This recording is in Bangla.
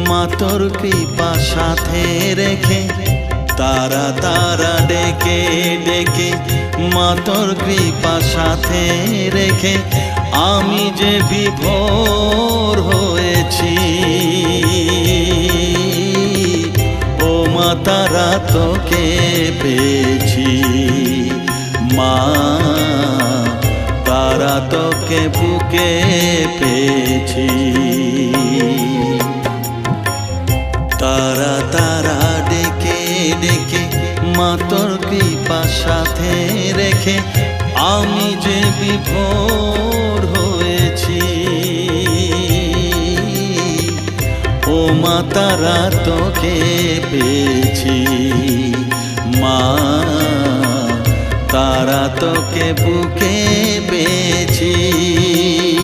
মা তোর কৃপা সাথে রেখে তারা তারা ডেকে ডেকে মা তোর কৃপা সাথে রেখে আমি যে বিভোর হয়েছি। ও মা তারা তোকে পেয়েছি, মা তারা তোকে বুকে পেয়েছি। তারা তারা ডেকে ডেকে মা তোর কৃপা সাথে রেখে আমি যে বিভোর হয়েছি। ও মা তারা তোকে পেয়েছি, মা তারা তোকে বুকে পেয়েছি।